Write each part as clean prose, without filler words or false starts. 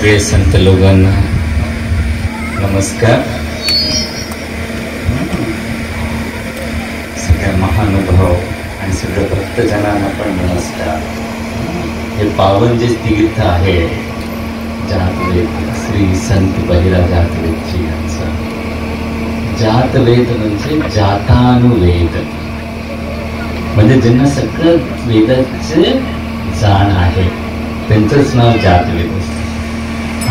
सगळे संत लोकांना नमस्कार. सगळ्या महानुभाव आणि सगळ्या भक्तजनांना पण नमस्कार. हे पावन जे तीर्थ आहे जातवेद श्री संत बहिरा जातवेदजी यांचं. जातवेद म्हणजे जातानुवेद, म्हणजे ज्यांना सगळं वेदाचे जाण आहे त्यांचंच नाव जातवेद.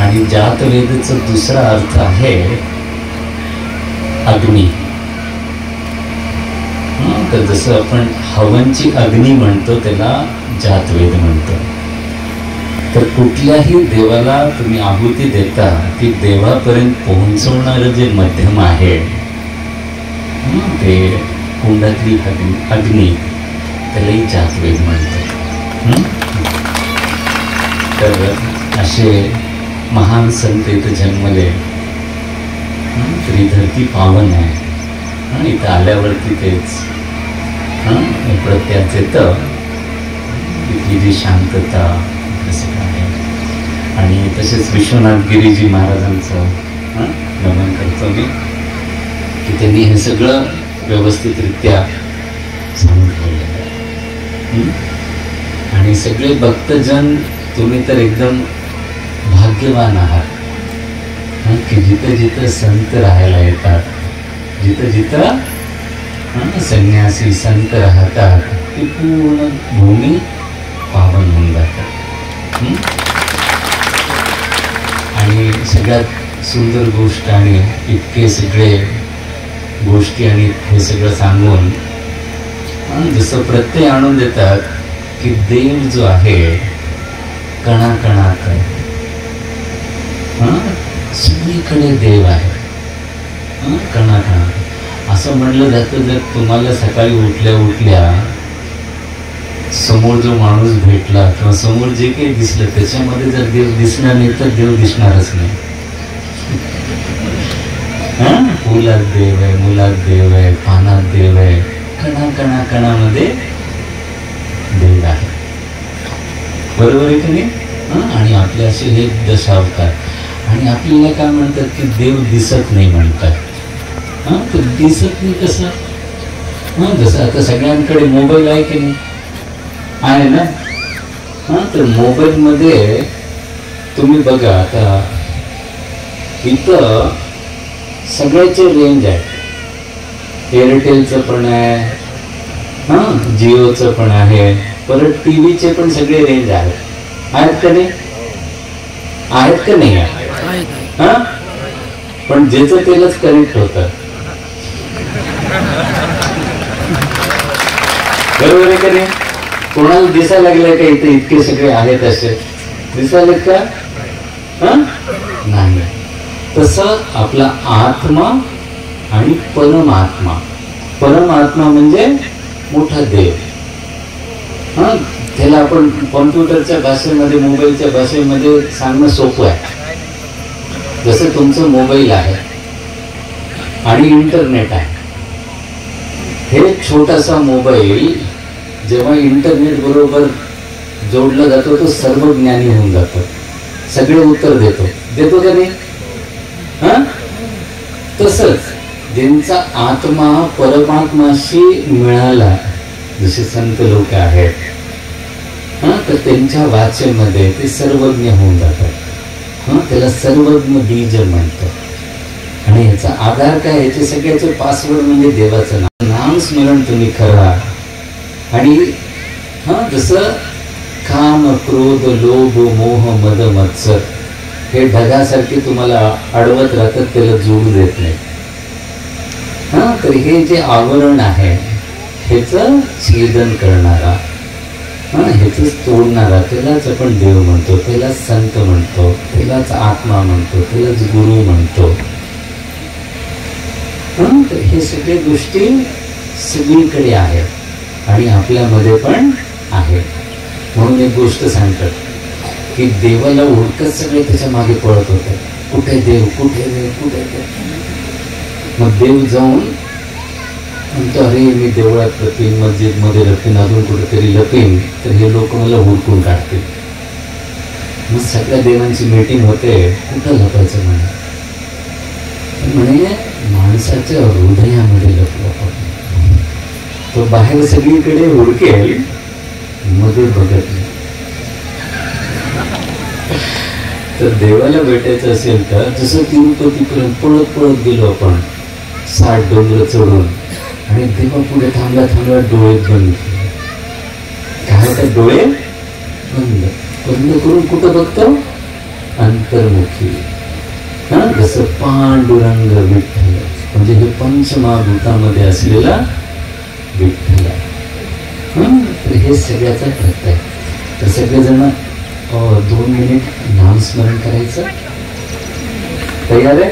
आणि जातवेदचा दुसरा अर्थ आहे अग्नी. तर जसं आपण हवनची अग्नी म्हणतो त्याला जातवेद म्हणतो. तर कुठल्याही देवाला तुम्ही आहुती देता ती देवापर्यंत पोहोचवणारं जे माध्यम आहे ते कुंडातली अग्नी, त्यालाही जातवेद म्हणतो. तर असे महान संत इथं जन्मले. तर ही धरती पावन आहे. इथं आल्यावरती तेच प्रत्याच येतं. तिथली जी शांतता कसं आहे. आणि तसेच विश्वनाथ गिरीजी महाराजांचं नमन करतो मी की त्यांनी हे सगळं व्यवस्थितरित्या सांगून ठेवलेलं आहे. आणि सगळे भक्तजन तुम्ही तर एकदम भाग्यवान आहात की जिथं जिथं संत राहायला येतात, जिथं जिथं संन्यासी संत राहतात ती पूर्ण भूमी पावन होऊन जातात. आणि सगळ्यात सुंदर गोष्ट आणि इतके सगळे गोष्टी आणि हे सगळं सांगून जसं प्रत्यय आणून देतात की देव जो आहे कणाकणात आहे. सगळीकडे देव आहे कणाकणात. असं म्हणलं जातं जर तुम्हाला सकाळी उठल्या उठल्या समोर जो माणूस भेटला किंवा समोर जे काही दिसलं त्याच्यामध्ये जर देव दिसणार नाही तर देव दिसणारच नाही. फुलात देव आहे, मुलात देव आहे, पानात देव आहे, कणामध्ये देव आहे. बरोबर आहे की नाही. आणि आपले असे हे दशावतार. आणि आपल्याला काय म्हणतात की देव दिसत नाही म्हणतात. तर दिसत नाही कसं. जसं आता सगळ्यांकडे मोबाईल आहे की नाही, आहे ना. तर मोबाईलमध्ये तुम्ही बघा आता इथं सगळ्याचे रेंज आहे. एअरटेलचं पण आहे, जिओचं पण आहे, परत टीव्हीचे पण सगळे रेंज आहेत. आहेत का नाही, आहेत का नाही आहे. पण ज्याचं त्यालाच कनेक्ट होतं. बरोबर आहे का नाही. कोणाला दिसायला लागलंय का इथे इतके सगळे आहेत असे दिसायला का नाही. तसं आपला आत्मा आणि परमात्मा. परमात्मा म्हणजे मोठा देव. त्याला आपण कॉम्प्युटरच्या भाषेमध्ये मोबाईलच्या भाषेमध्ये सांगणं सोपं आहे. जसं तुमचं मोबाईल आहे आणि इंटरनेट आहे. हे छोटासा मोबाईल जेव्हा इंटरनेट बरोबर जोडला जातो तो सर्वज्ञानी होऊन जातो. सगळे उत्तर देतो का नाही. तसंच ज्यांचा आत्मा परमात्माशी मिळाला जसे संत लोक आहेत तर त्यांच्या वाचेमध्ये ते सर्वज्ञ होऊन जातात. त्याला सर्वज्ञ बीज म्हणतो. आणि ह्याचा आधार काय, याचे सगळ्याचे पासवर्ड म्हणजे देवाचं नाम स्मरण तुम्ही करा. आणि जसं काम क्रोध लोभ मोह मद मत्सर हे ढगासारखे तुम्हाला अडवत राहतात, त्याला जोडू देत नाही. तर हे जे आवरण आहे ह्याचं छेदन करणारा, ह्याच तोडणारा त्यालाच आपण देव म्हणतो, त्यालाच संत म्हणतो, त्यालाच आत्मा म्हणतो, त्यालाच गुरु म्हणतो. तर हे सगळे गोष्टी सगळीकडे आहेत आणि आपल्यामध्ये पण आहे. म्हणून एक गोष्ट सांगतात की देवाला ओळखत सगळे त्याच्या मागे पळत होते. कुठे देव, कुठे देव, कुठे देव. मग देव जाऊन म्हणतो अरे मी देवळात लपेन, मस्जिदमध्ये लपेन, अजून कुठेतरी लपेन तर हे लोक मला हुडकून काढतील. मग सगळ्या देवांची मीटिंग होते, कुठं लपायचं म्हणे माणसाच्या हृदयामध्ये लपलं. तो बाहेर सगळीकडे हुडकेल, मध्ये बघत नाही. तर देवाला भेटायचं असेल तर जसं तिरुपतीपर्यंत पळत पळत गेलो आपण 60 डोंगर चढून, आणि देवा पुढे थांबला डोळे बंद. काय होतात? डोळे बंद बंद करून कुठं बघतो? अंतर्मुखी. हा, जसं पांडुरंग विठ्ठल, म्हणजे हे पंचमहाभूतामध्ये असलेला विठ्ठल. तर हे सगळ्याचा अर्थ आहे. तर सगळेजण 2 मिनिट नामस्मरण करायचं. तयार आहे?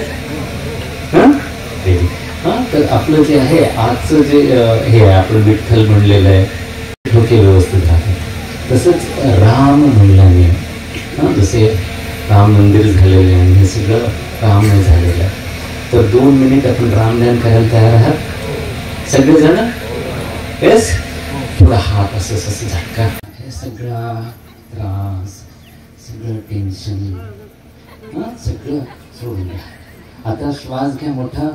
तर आपलं जे आहे आजचं जे हे आपलं विठ्ठल म्हणलेलं आहे, डोके व्यवस्थित राहते. तसंच राम म्हणल्याने, जसे राम मंदिर झालेले आहे, हे सगळं राम झालेलं आहे. तर 2 मिनिट आपण रामध्यान करायला तयार आहात सगळेजण? येस. थोडा हात असं असं झटका. हे सगळा त्रास, सगळं टेन्शन सगळं सोडून द्या. आता श्वास घ्या मोठा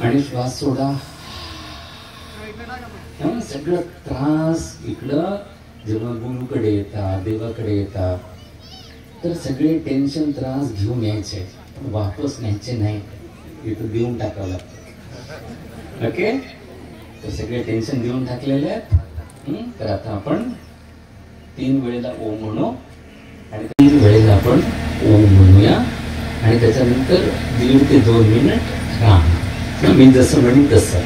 आणि श्वास सोडा. सगळं त्रास इकडं जेव्हा गुरुकडे येतात, देवाकडे येतात, तर सगळे टेन्शन त्रास घेऊन यायचे, पण वापस न्यायचे नाही, इथं देऊन टाकावं लागतं. ओके. तर सगळे टेन्शन देऊन टाकलेले आहेत. तर आता आपण 3 वेळेला ओम म्हणू, आणि 3 वेळेला आपण ओम म्हणूया, आणि त्याच्यानंतर 1.5 ते 2 मिनिट राम. मी जसं म्हणेन तसं.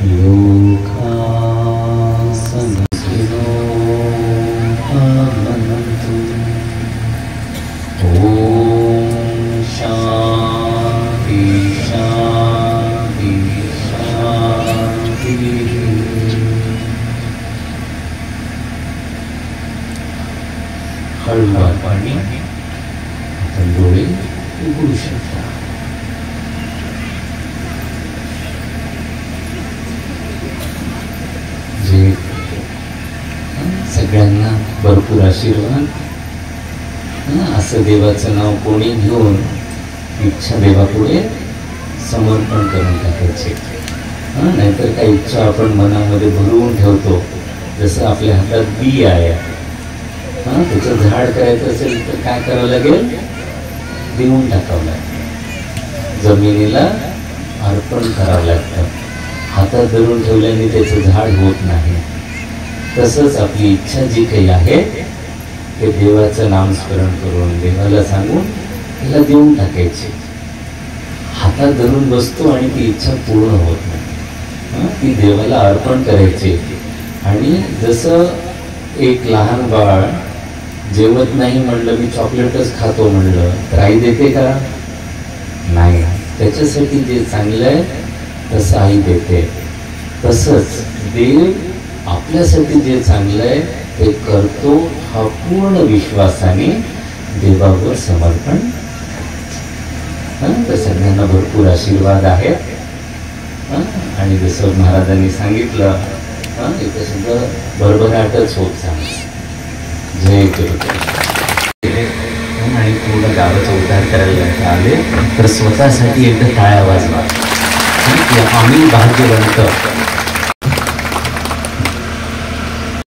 लोका समस्विनो हळू आणि आपण डोळे उघडू शकता. जे सगळ्यांना भरपूर आशीर्वाद. असं देवाचं नाव कोणी घेऊन इच्छा देवापुढे समर्पण करून टाकायचे. नाहीतर काही इच्छा आपण मनामध्ये भरवून ठेवतो. जसं आपल्या हातात बी आहे, त्याचं झाड करायचं असेल तर काय करावं लागेल? देऊन टाकावं लागतं, जमिनीला अर्पण करावं लागतं. हातात धरून ठेवल्याने त्याचं झाड होत नाही. तसंच आपली इच्छा जी काही आहे ते देवाचं नामस्मरण करून देवाला सांगून तिला देऊन टाकायची. हातात धरून बसतो आणि ती इच्छा पूर्ण होत नाही. ती देवाला अर्पण करायची. आणि जसं एक लहान बाळ जेवत नाही म्हणलं, मी चॉकलेटच खातो म्हणलं तर आई देते का? नाही. त्याच्यासाठी जे चांगलं आहे तसं आई देते. तसंच देव आपल्यासाठी जे चांगलं आहे ते करतो, हा पूर्ण विश्वासाने देवावर समर्पण. तर सगळ्यांना भरपूर आशीर्वाद आहेत. आणि जसं महाराजांनी सांगितलं, इथं सगळं भरभराटच होत सांग. जय गुरुदेव. आणि पूर्ण गावाचा उद्धार करायला आले तर स्वतःसाठी एकदा टाळ्या वाजवा. आम्ही भाग्यवंत